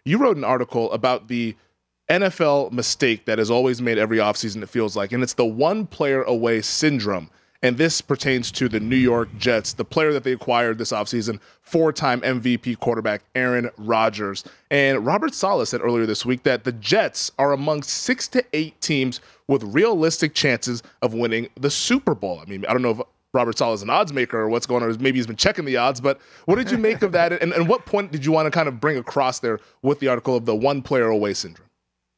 You wrote an article about the NFL mistake that has always made every offseason, it feels like, and it's the one player away syndrome. And this pertains to the New York Jets, the player that they acquired this offseason, 4-time MVP quarterback Aaron Rodgers. And Robert Saleh said earlier this week that the Jets are among 6 to 8 teams with realistic chances of winning the Super Bowl. I mean, I don't know if Robert Saleh is an odds maker or what's going on, or maybe he's been checking the odds, but what did you make of that? And what point did you want to kind of bring across there with the article of the one player away syndrome?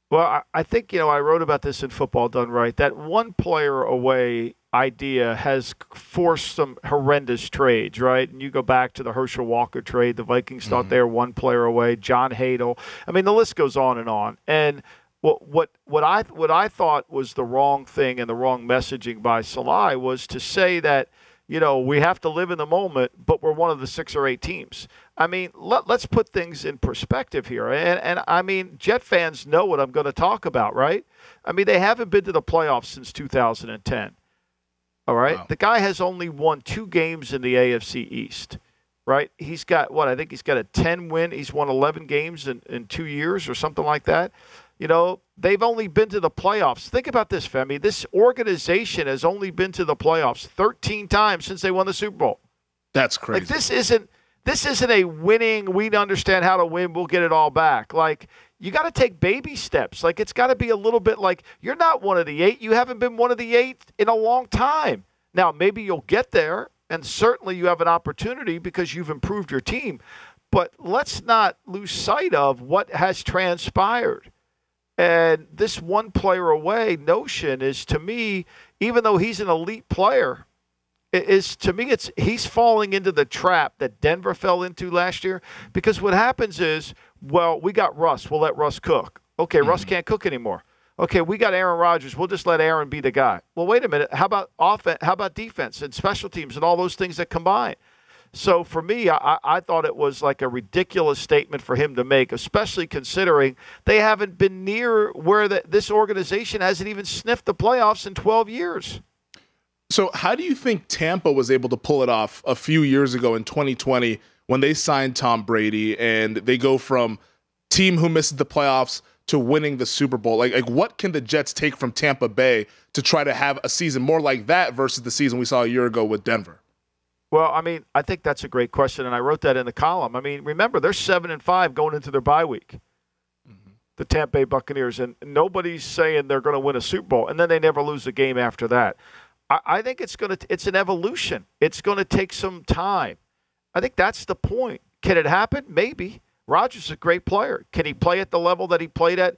Well, I think, I wrote about this in Football Done Right. That one player away idea has forced some horrendous trades, right? And you go back to the Herschel Walker trade. The Vikings thought they were one player away. John Hadel. I mean, the list goes on and on. And what I thought was the wrong thing and the wrong messaging by Saleh was to say that, we have to live in the moment, but we're one of the 6 or 8 teams. I mean, let's put things in perspective here. And I mean, Jet fans know what I'm going to talk about, right? I mean, they haven't been to the playoffs since 2010. All right? Wow. The guy has only won 2 games in the AFC East, right? He's got, I think he's got a 10 win. He's won 11 games in 2 years or something like that. They've only been to the playoffs. Think about this, Femi. This organization has only been to the playoffs 13 times since they won the Super Bowl. That's crazy. Like, this isn't a winning, we understand how to win, we'll get it all back. Like, you got to take baby steps. Like, it's got to be a little bit like, you're not one of the 8. You haven't been one of the 8 in a long time. Now, maybe you'll get there, and certainly you have an opportunity because you've improved your team. But let's not lose sight of what has transpired. And this one player away notion is, to me, even though he's an elite player, he's falling into the trap that Denver fell into last year. Because what happens is, we got Russ. We'll let Russ cook. Okay, Russ can't cook anymore. Okay, we got Aaron Rodgers. We'll just let Aaron be the guy. Well, wait a minute. How about offense? How about defense and special teams and all those things that combine? So for me, I thought it was like a ridiculous statement for him to make, especially considering they haven't been near where this organization hasn't even sniffed the playoffs in 12 years. So how do you think Tampa was able to pull it off a few years ago in 2020 when they signed Tom Brady and they go from team who misses the playoffs to winning the Super Bowl? Like what can the Jets take from Tampa Bay to try to have a season more like that versus the season we saw a year ago with Denver? Well, I mean, I think that's a great question, and I wrote that in the column. I mean, remember, they're 7-5 going into their bye week, the Tampa Bay Buccaneers, and nobody's saying they're going to win a Super Bowl, and then they never lose a game after that. I think it's an evolution. It's going to take some time. I think that's the point. Can it happen? Maybe. Rodgers is a great player. Can he play at the level that he played at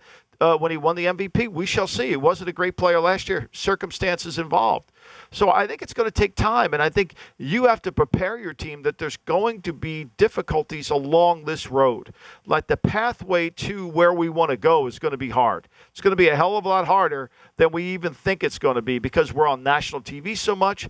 when he won the MVP? We shall see. He wasn't a great player last year. Circumstances involved. So I think it's going to take time, and I think you have to prepare your team that there's going to be difficulties along this road. Like the pathway to where we want to go is going to be hard. It's going to be a hell of a lot harder than we even think it's going to be because we're on national TV so much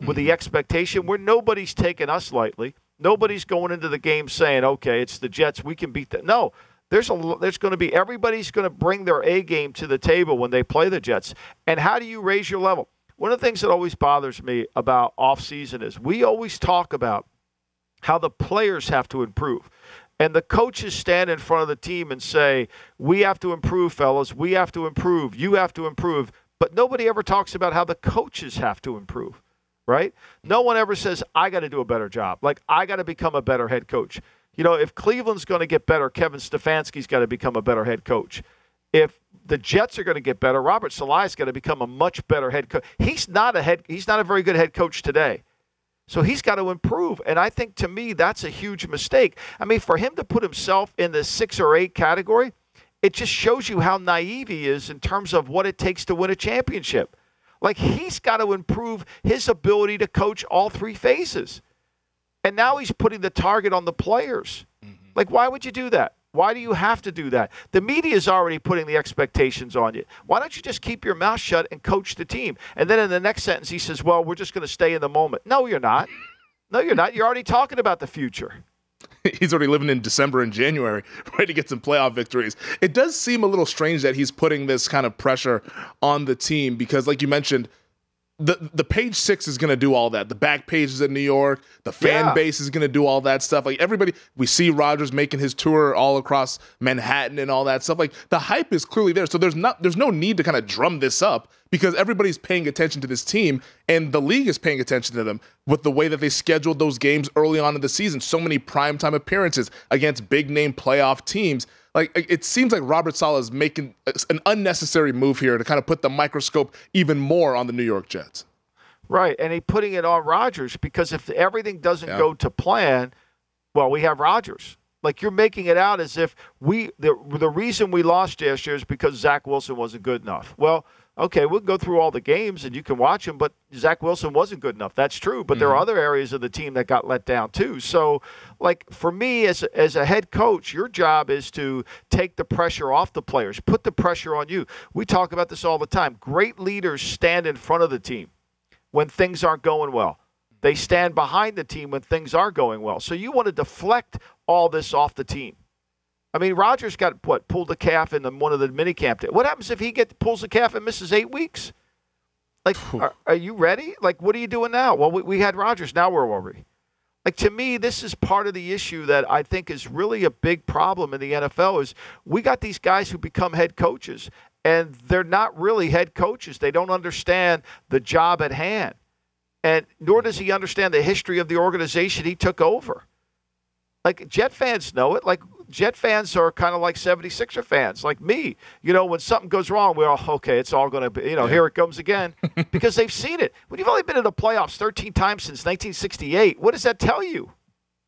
with the expectation where nobody's taking us lightly. Nobody's going into the game saying, okay, it's the Jets, we can beat them. No. There's going to be everybody's going to bring their A game to the table when they play the Jets. And how do you raise your level? One of the things that always bothers me about offseason is we always talk about how the players have to improve. And the coaches stand in front of the team and say, we have to improve, fellas. We have to improve. You have to improve. But nobody ever talks about how the coaches have to improve, right? No one ever says, I got to do a better job. Like, I got to become a better head coach. If Cleveland's going to get better, Kevin Stefanski's got to become a better head coach. If the Jets are going to get better, Robert Saleh's got to become a much better head coach. He's not a very good head coach today. So he's got to improve. And I think, to me, that's a huge mistake. I mean, for him to put himself in the 6 or 8 category, it just shows you how naive he is in terms of what it takes to win a championship. Like, he's got to improve his ability to coach all 3 phases. And now he's putting the target on the players. Like, why would you do that? Why do you have to do that? The media is already putting the expectations on you. Why don't you just keep your mouth shut and coach the team? And then in the next sentence, he says, well, we're just going to stay in the moment. No, you're not. No, you're not. You're already talking about the future. He's already living in December and January, ready to get some playoff victories. It does seem a little strange that he's putting this kind of pressure on the team because, like you mentioned, the page 6 is going to do all that. The back pages in New York, the fan base is going to do all that stuff. Like everybody, we see Rodgers making his tour all across Manhattan and all that stuff. Like the hype is clearly there. So there's no need to kind of drum this up because everybody's paying attention to this team and the league is paying attention to them with the way that they scheduled those games early on in the season. So many primetime appearances against big name playoff teams. Like, it seems like Robert Saleh is making an unnecessary move here to kind of put the microscope even more on the New York Jets. Right, and he's putting it on Rodgers because if everything doesn't go to plan, well, we have Rodgers. Like, you're making it out as if the reason we lost last year is because Zach Wilson wasn't good enough. Well, okay, we'll go through all the games and you can watch them, but Zach Wilson wasn't good enough. That's true, but there are other areas of the team that got let down too. So, like, for me as a head coach, your job is to take the pressure off the players, put the pressure on you. We talk about this all the time. Great leaders stand in front of the team when things aren't going well. They stand behind the team when things are going well. So you want to deflect all this off the team. I mean, Rodgers got, pulled a calf in one of the minicamp days. What happens if he pulls a calf and misses 8 weeks? Like, are you ready? Like, what are you doing now? Well, we had Rodgers. Now where are we? Like, to me, this is part of the issue that I think is really a big problem in the NFL is we got these guys who become head coaches, and they're not really head coaches. They don't understand the job at hand, and nor does he understand the history of the organization he took over. Like, Jet fans know it. Like, Jet fans are kind of like 76er fans, like me. You know, when something goes wrong, we're all, okay, it's all going to be, here it comes again. Because they've seen it. When you've only been in the playoffs 13 times since 1968, what does that tell you?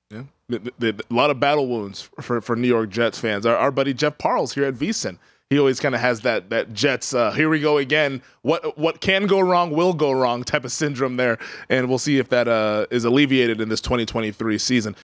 Yeah, a lot of battle wounds for New York Jets fans. Our buddy Jeff Parles here at VSiN, he always kind of has that Jets, here we go again. What can go wrong will go wrong type of syndrome there. And we'll see if that is alleviated in this 2023 season.